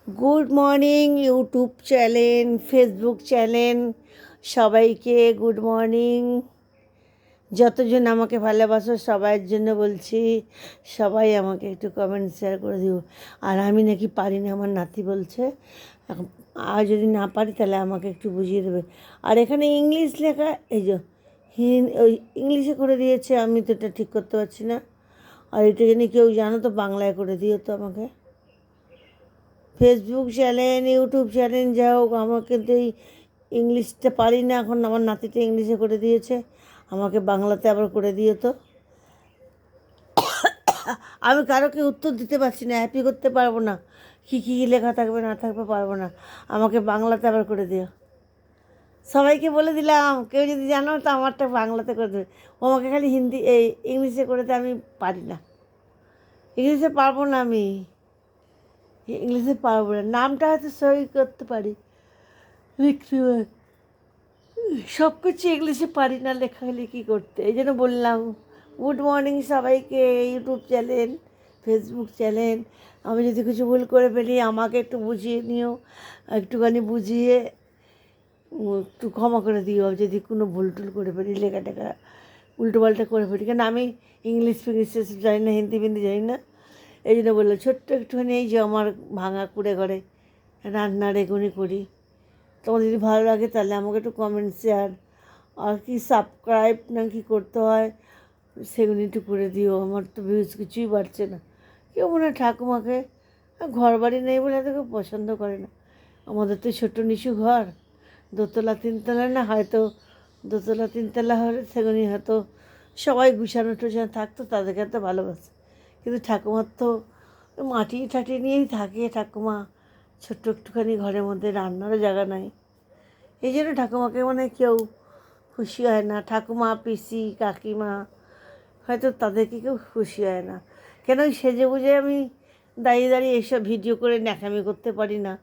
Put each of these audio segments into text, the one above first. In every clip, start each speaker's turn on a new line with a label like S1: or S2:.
S1: Good morning YouTube channel, Facebook channel, সবাইকে good morning. যতজন আমাকে ভালোবাসো সবাইয়ের জন্য বলছি, সবাই আমাকে একটু কমেন্ট শেয়ার করে দিও। আর আমি নাকি পারি না, আমার নাতি বলছে আর যদি না পারি তাহলে আমাকে একটু বুঝিয়ে দেবে। আর এখানে ইংলিশ লেখা, এই যে ওই ইংলিশে করে দিয়েছে, আমি তো এটা ঠিক করতে পারছি না। আর এটা যদি কেউ জানো তো বাংলায় করে দিও তো আমাকে। ফেসবুক চ্যানেল, ইউটিউব চ্যানেল, যা হোক, আমার কিন্তু এই ইংলিশটা পারি না। এখন আমার নাতিটা ইংলিশে করে দিয়েছে, আমাকে বাংলাতে আবার করে দিও তো। আমি কারোকে উত্তর দিতে পারছি না, হ্যাপি করতে পারবো না, কী কী লেখা থাকবে না থাকবে পারবো না। আমাকে বাংলাতে আবার করে দিও। সবাইকে বলে দিলাম, কেউ যদি জানো তো আমারটা বাংলাতে করে দেবে। ও আমাকে খালি হিন্দি এই ইংলিশে করে দেয়, আমি পারি না, ইংলিশে পারবো না। আমি ইংলিশে পারবো না, নামটা হয়তো সই করতে পারি, লিখতে পারি, সব কিছু ইংলিশে পারি না লেখালেখি করতে। এই জন্য বললাম গুড মর্নিং সবাইকে, ইউটিউব চ্যানেল, ফেসবুক চ্যানেল। আমি যদি কিছু ভুল করে ফেলি আমাকে একটু বুঝিয়ে নিও, একটুখানি বুঝিয়ে একটু ক্ষমা করে দিও যদি কোনো ভুল টুল করে ফেলি, লেখা টেখা উল্টোপাল্টা করে ফেলি। কেন আমি ইংলিশ ফিংলিশ এসব জানি না, হিন্দি ফিন্দি জানি না। এই জন্য বললাম ছোট্ট একটুখানি এই যে আমার ভাঙা কুড়ে ঘরে রান্নার এগুনি করি। তোমার যদি ভালো লাগে তাহলে আমাকে একটু কমেন্ট শেয়ার আর কি সাবস্ক্রাইব না কি করতে হয় সেগুলো একটু করে দিও। আমার তো ভিউজ কিছুই বাড়ছে না। কেউ মনে হয় ঠাকুমাকে ঘর বাড়ি নেই বলে এত কেউ পছন্দ করে না। আমাদের তো ছোটো নিচু ঘর, দোতলা তিনতলা না, হয়তো দোতলা তিনতলা হলে সেগুলি হয়তো সবাই গুছানো টুছানো থাকতো, তাদেরকে এত ভালোবাসে। কিন্তু ঠাকুমার তো মাটি ঠাটি নিয়েই থাকে ঠাকুমা, ছোট্ট একটুখানি ঘরের মধ্যে রান্নারও জায়গা নাই। এই জন্য ঠাকুমাকে মানে কেউ খুশি হয় না। ঠাকুমা, পিসি, কাকিমা, হয়তো তাদেরকে কেউ খুশি হয় না। কেন ওই সেজে বুঝে আমি দাঁড়িয়ে দাঁড়িয়ে এইসব ভিডিও করে ন্যাকামি করতে পারি না।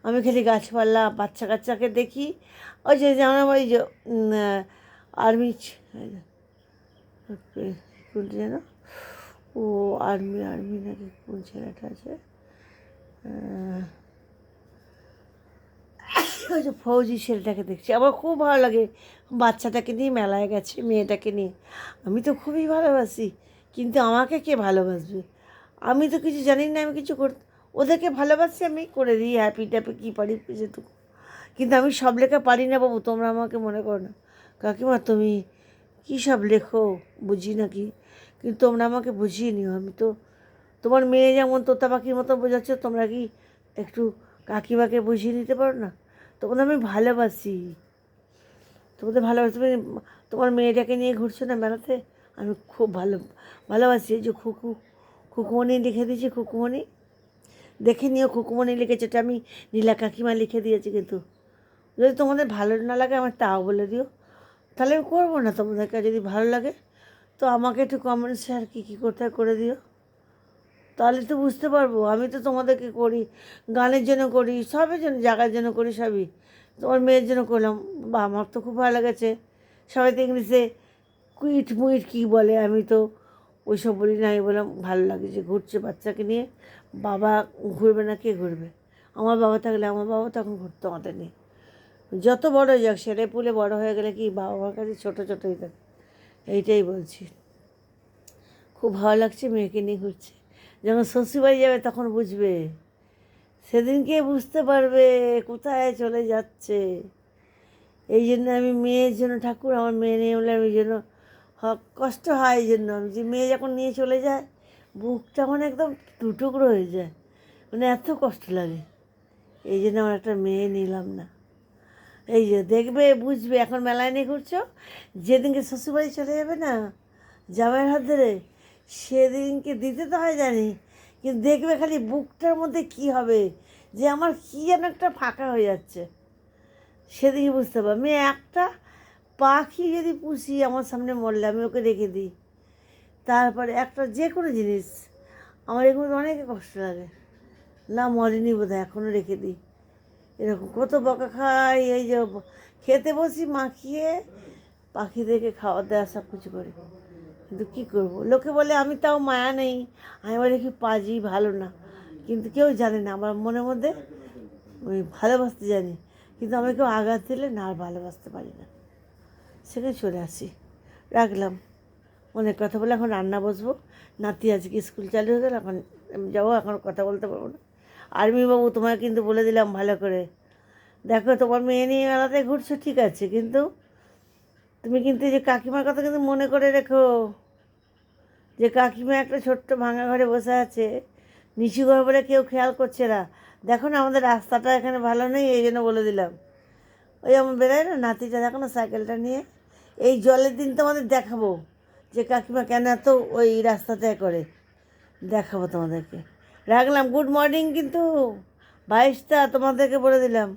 S1: আমি খালি গাছপালা বাচ্চা কাচ্চাকে দেখি, ওই যে যেমন ওই যে আর্মি, কোনটা যেন, ও আর্মি আর্মি নাকি কোন ছেলেটা আছে, ওই যে ফৌজি ছেলেটাকে দেখছি, আমার খুব ভালো লাগে। বাচ্চাটাকে নিয়ে মেলায় গেছে, মেয়েটাকে নিয়ে। আমি তো খুবই ভালোবাসি, কিন্তু আমাকে কে ভালোবাসবে? আমি তো কিছু জানি না, আমি কিছু ওদেরকে ভালোবাসি, আমি করে দিই হ্যাপি ট্যাপি কী পারি যেটুকু। কিন্তু আমি সব লেখা পারি না বাবু, তোমরা আমাকে মনে করো না। কাকিমা তুমি কী সব লেখো, বুঝি না কি, কিন্তু তোমরা আমাকে বুঝিয়ে নিও। আমি তো তোমার মেয়ে যেমন তোতা পাখির মতো বোঝাচ্ছ, তোমরা কি একটু কাকিমাকে বুঝিয়ে নিতে পারো না? তোমাদের আমি ভালোবাসি, তোমাদের ভালোবাসি। তুমি তোমার মেয়েটাকে নিয়ে ঘুরছো না মেলাতে, আমি খুব ভালোবাসি। এই যে খুকুমণি লিখে দিয়েছি, খুকুমণি দেখে নিও, খুকুমণি লিখেছে, এটা আমি নীলা কাকিমা লিখে দিয়েছি। কিন্তু যদি তোমাদের ভালো না লাগে আমার তাও বলে দিও, তাহলে আমি করবো না। তোমাদেরকে যদি ভালো লাগে তো আমাকে একটু কমেন্ট শেয়ার কী কী করতে হয় করে দিও, তাহলে তো বুঝতে পারবো। আমি তো তোমাদেরকে করি, গানের জন্য করি, সবের জন্য, জায়গার জন্য করি, সবই তোমার মেয়ের জন্য করলাম। বা আমার তো খুব ভালো লেগেছে। সবাই তো ইংলিশে কুইট মুইট কী বলে, আমি তো ওইসব বলি না। আমি বললাম ভালো লাগে যে ঘুরছে বাচ্চাকে নিয়ে। বাবা ঘুরবে না, কে ঘুরবে? আমার বাবা থাকলে, আমার বাবা তখন ঘুরতো আমাদের নিয়ে। যত বড় হয়ে যাক, ছেলে পুলে বড় হয়ে গেলে কি বাবা মার কাছে ছোটো ছোটোই থাকে। এইটাই বলছি। খুব ভালো লাগছে, মেয়েকে নিয়ে ঘুরছে। যখন শ্বশুরবাড়ি যাবে তখন বুঝবে, সেদিনকে বুঝতে পারবে কোথায় চলে যাচ্ছে। এই জন্য আমি মেয়ের জন্য, ঠাকুর আমার মেয়ে নিয়ে বলে আমি জন্য কষ্ট হয়। এই জন্য আমি যে মেয়ে যখন নিয়ে চলে যায়, বুকটা মানে একদম টুকরো হয়ে যায়, মানে এত কষ্ট লাগে। এই জন্য আমার একটা মেয়ে নিলাম না। এই যে দেখবে বুঝবে, এখন মেলায় নিয়ে ঘুরছো, যেদিনকে শ্বশুরবাড়ি চলে যাবে না জামাইয়ের হাত ধরে, সেদিনকে দিতে তো হয় জানি, কিন্তু দেখবে খালি বুকটার মধ্যে কি হবে, যে আমার কী যেন একটা ফাঁকা হয়ে যাচ্ছে। সেদিকে বুঝতে পারবো। আমি একটা পাখি যদি পুষি, আমার সামনে মরলে আমি ওকে রেখে দিই, তারপরে একটা যে কোনো জিনিস, আমার এগুলো অনেক কষ্ট লাগে। না মরেনি বোধহয়, এখনও রেখে দিই। এরকম কত বকা খাই। এই যে খেতে বসি মাখিয়ে পাখিদেরকে খাওয়া দেওয়া সব কিছু করি, কিন্তু কী করবো, লোকে বলে আমি তাও মায়া নেই, আমি বলি কি পাজি ভালো না। কিন্তু কেউ জানে না আমার মনের মধ্যে আমি ভালোবাসতে জানি, কিন্তু আমি কেউ আঘাত দিলে না আর ভালোবাসতে পারি না, সেখানে চলে আসি। রাখলাম, অনেক কথা বলে এখন রান্না বসবো। নাতি আজকে স্কুল চালু হয়ে গেল, এখন আমি যাবো, এখন কথা বলতে পারবো না। আর্মি বাবু, তোমায় কিন্তু বলে দিলাম ভালো করে, দেখো তোমার মেয়ে নিয়ে মেলাতে ঘুরছো ঠিক আছে, কিন্তু তুমি কিন্তু এই যে কাকিমার কথা কিন্তু মনে করে রেখো, যে কাকিমা একটা ছোট্ট ভাঙা ঘরে বসে আছে, নিচু ঘর বলে কেউ খেয়াল করছে না। দেখো না আমাদের রাস্তাটা এখানে ভালো নেই, এই জন্য বলে দিলাম। ওই আমার বেরোয় না নাতিটা, দেখো না সাইকেলটা নিয়ে, এই জলের দিন তোমাদের দেখাবো যে কাকিমা কেন এত ওই রাস্তাতে করে, দেখাবো তোমাদেরকে। রাখলাম, গুড মর্নিং, কিন্তু 22টা তোমাদেরকে বলে দিলাম।